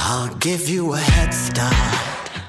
I'll give you a head start.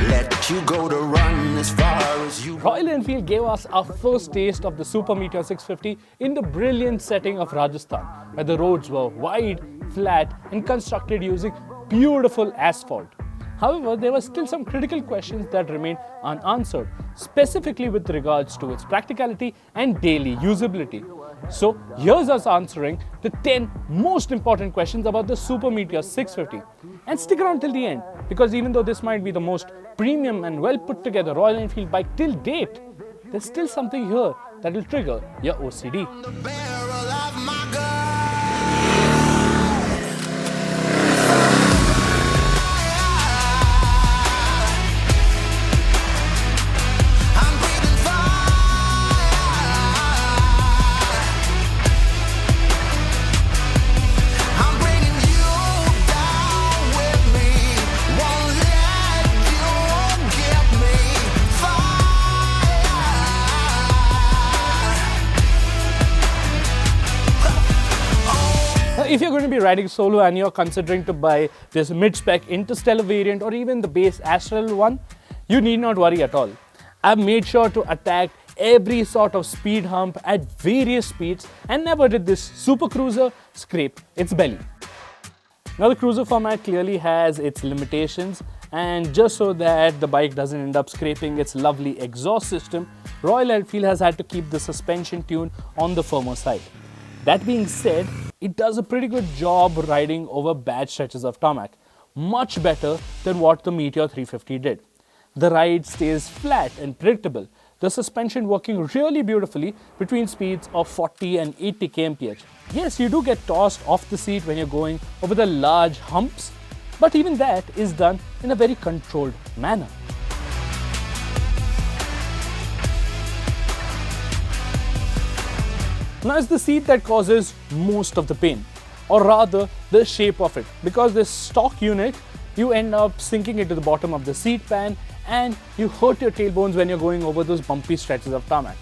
Let you go to run as far as you. Royal Enfield gave us our first taste of the Super Meteor 650 in the brilliant setting of Rajasthan, where the roads were wide, flat and constructed using beautiful asphalt. However, there were still some critical questions that remained unanswered, specifically with regards to its practicality and daily usability. So here's us answering the 10 most important questions about the Super Meteor 650. And stick around till the end, because even though this might be the most premium and well put together Royal Enfield bike till date, there's still something here that will trigger your OCD. If you're going to be riding solo and you're considering to buy this mid-spec Interstellar variant or even the base Astral one, you need not worry at all. I've made sure to attack every sort of speed hump at various speeds and never did this super cruiser scrape its belly. Now the cruiser format clearly has its limitations, and just so that the bike doesn't end up scraping its lovely exhaust system, Royal Enfield has had to keep the suspension tune on the firmer side. That being said, it does a pretty good job riding over bad stretches of tarmac, much better than what the Meteor 350 did. The ride stays flat and predictable, the suspension working really beautifully between speeds of 40 and 80 kmph. Yes, you do get tossed off the seat when you're going over the large humps, but even that is done in a very controlled manner. Now it's the seat that causes most of the pain, or rather the shape of it, because this stock unit, you end up sinking into the bottom of the seat pan and you hurt your tailbones when you're going over those bumpy stretches of tarmac.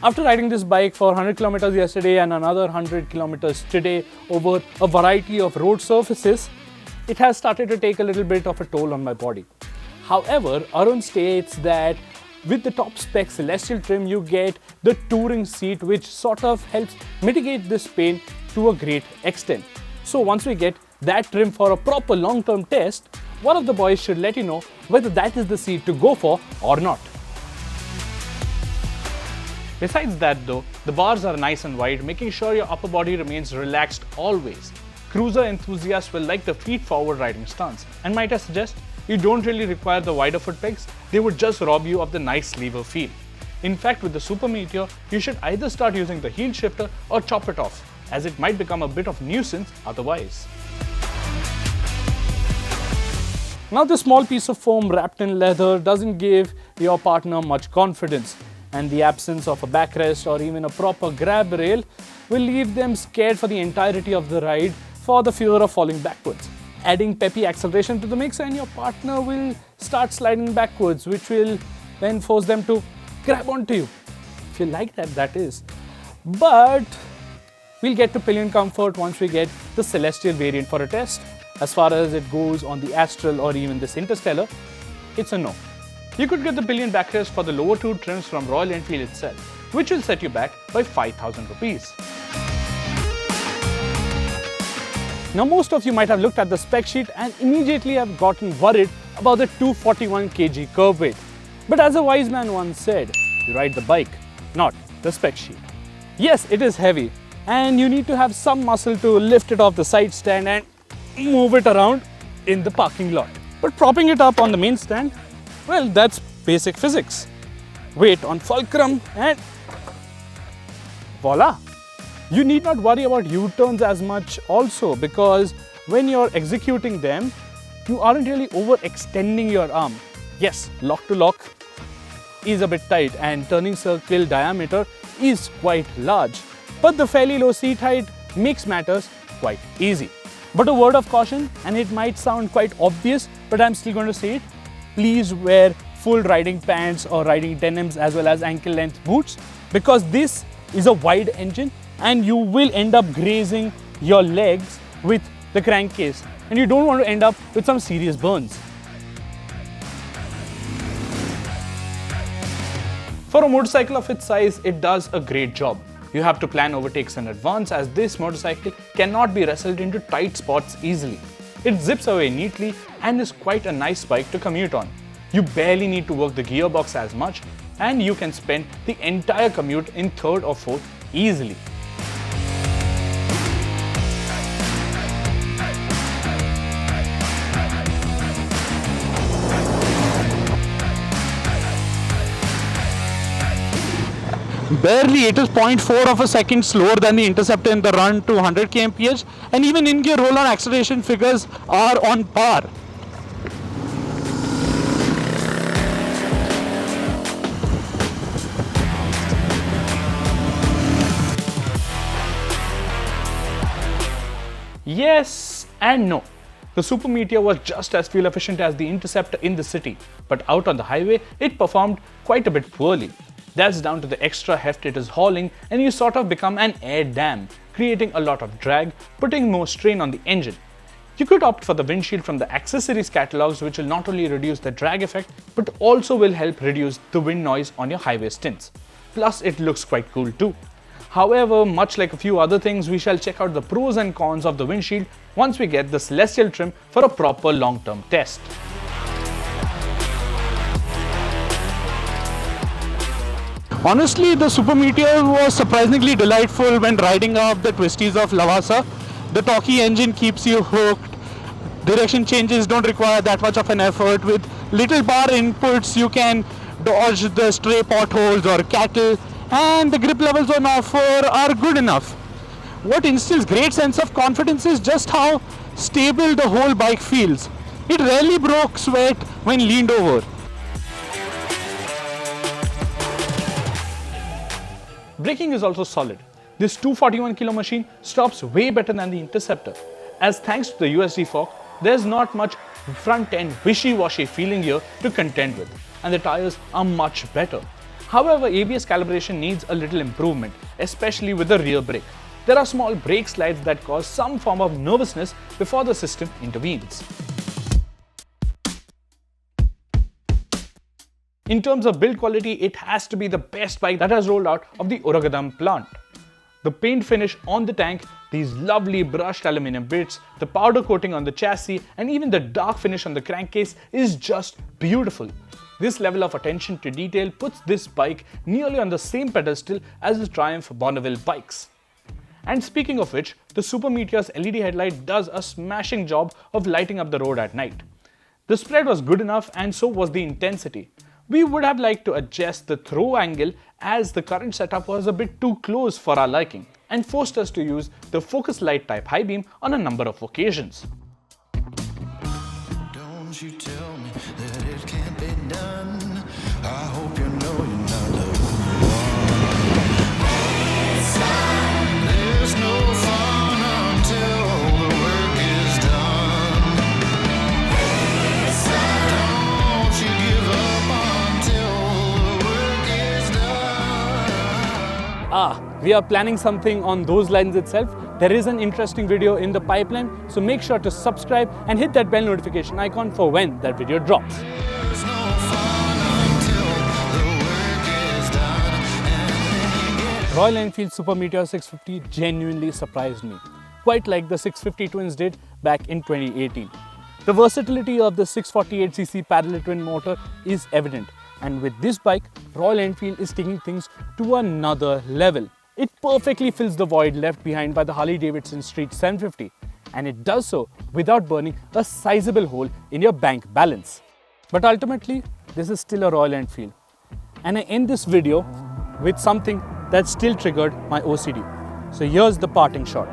After riding this bike for 100 kilometers yesterday and another 100 kilometers today over a variety of road surfaces, it has started to take a little bit of a toll on my body. However, Arun states that with the top spec Celestial trim, you get the touring seat, which sort of helps mitigate this pain to a great extent. So once we get that trim for a proper long-term test, one of the boys should let you know whether that is the seat to go for or not. Besides that though, the bars are nice and wide, making sure your upper body remains relaxed always. Cruiser enthusiasts will like the feet-forward riding stance, and might I suggest, you don't really require the wider foot pegs, they would just rob you of the nice lever feel. In fact, with the Super Meteor, you should either start using the heel shifter or chop it off, as it might become a bit of nuisance otherwise. Now this small piece of foam wrapped in leather doesn't give your partner much confidence, and the absence of a backrest or even a proper grab rail will leave them scared for the entirety of the ride for the fear of falling backwards. Adding peppy acceleration to the mix and your partner will start sliding backwards, which will then force them to grab onto you. If you like that, that is. But we'll get to pillion comfort once we get the Celestial variant for a test. As far as it goes on the Astral or even this Interstellar, it's a no. You could get the pillion backrest for the lower two trims from Royal Enfield itself, which will set you back by 5,000 rupees. Now most of you might have looked at the spec sheet and immediately have gotten worried about the 241 kg curb weight. But as a wise man once said, you ride the bike, not the spec sheet. Yes, it is heavy and you need to have some muscle to lift it off the side stand and move it around in the parking lot. But propping it up on the main stand, well, that's basic physics. Weight on fulcrum and voila! You need not worry about U-turns as much also, because when you're executing them, you aren't really overextending your arm. Yes, lock to lock is a bit tight and turning circle diameter is quite large, but the fairly low seat height makes matters quite easy. But a word of caution, and it might sound quite obvious, but I'm still going to say it. Please wear full riding pants or riding denims as well as ankle length boots, because this is a wide engine and you will end up grazing your legs with the crankcase, and you don't want to end up with some serious burns. For a motorcycle of its size, it does a great job. You have to plan overtakes in advance, as this motorcycle cannot be wrestled into tight spots easily. It zips away neatly and is quite a nice bike to commute on. You barely need to work the gearbox as much, and you can spend the entire commute in third or fourth easily. Barely, it is 0.4 of a second slower than the Interceptor in the run to 100 kmph, and even in-gear roll-on acceleration figures are on par. Yes and no. The Super Meteor was just as fuel efficient as the Interceptor in the city, but out on the highway, it performed quite a bit poorly. That's down to the extra heft it is hauling, and you sort of become an air dam, creating a lot of drag, putting more strain on the engine. You could opt for the windshield from the accessories catalogs, which will not only reduce the drag effect, but also will help reduce the wind noise on your highway stints. Plus, it looks quite cool too. However, much like a few other things, we shall check out the pros and cons of the windshield once we get the Celestial trim for a proper long-term test. Honestly, the Super Meteor was surprisingly delightful when riding up the twisties of Lavasa. The torquey engine keeps you hooked. Direction changes don't require that much of an effort. With little bar inputs, you can dodge the stray potholes or cattle, and the grip levels on offer are good enough. What instills great sense of confidence is just how stable the whole bike feels. It rarely broke sweat when leaned over. Braking is also solid. This 241 kilo machine stops way better than the Interceptor, as thanks to the USD fork, there's not much front end wishy-washy feeling here to contend with, and the tires are much better. However, ABS calibration needs a little improvement, especially with the rear brake. There are small brake slides that cause some form of nervousness before the system intervenes. In terms of build quality, it has to be the best bike that has rolled out of the Oragadam plant. The paint finish on the tank, these lovely brushed aluminum bits, the powder coating on the chassis, and even the dark finish on the crankcase is just beautiful. This level of attention to detail puts this bike nearly on the same pedestal as the Triumph Bonneville bikes. And speaking of which, the Super Meteor's LED headlight does a smashing job of lighting up the road at night. The spread was good enough, and so was the intensity. We would have liked to adjust the throw angle, as the current setup was a bit too close for our liking and forced us to use the focus light type high beam on a number of occasions. Don't you tell me that it can't be done. I hope you know you're not the one. There's no fun until the work is done. Don't you give up until the work is done. We are planning something on those lines itself. There is an interesting video in the pipeline, so make sure to subscribe and hit that bell notification icon for when that video drops. There's no fun until the work is done. Royal Enfield Super Meteor 650 genuinely surprised me, quite like the 650 twins did back in 2018. The versatility of the 648cc parallel twin motor is evident, and with this bike, Royal Enfield is taking things to another level. It perfectly fills the void left behind by the Harley-Davidson Street 750, and it does so without burning a sizable hole in your bank balance. But ultimately, this is still a Royal Enfield, and I end this video with something that still triggered my OCD. So here's the parting shot.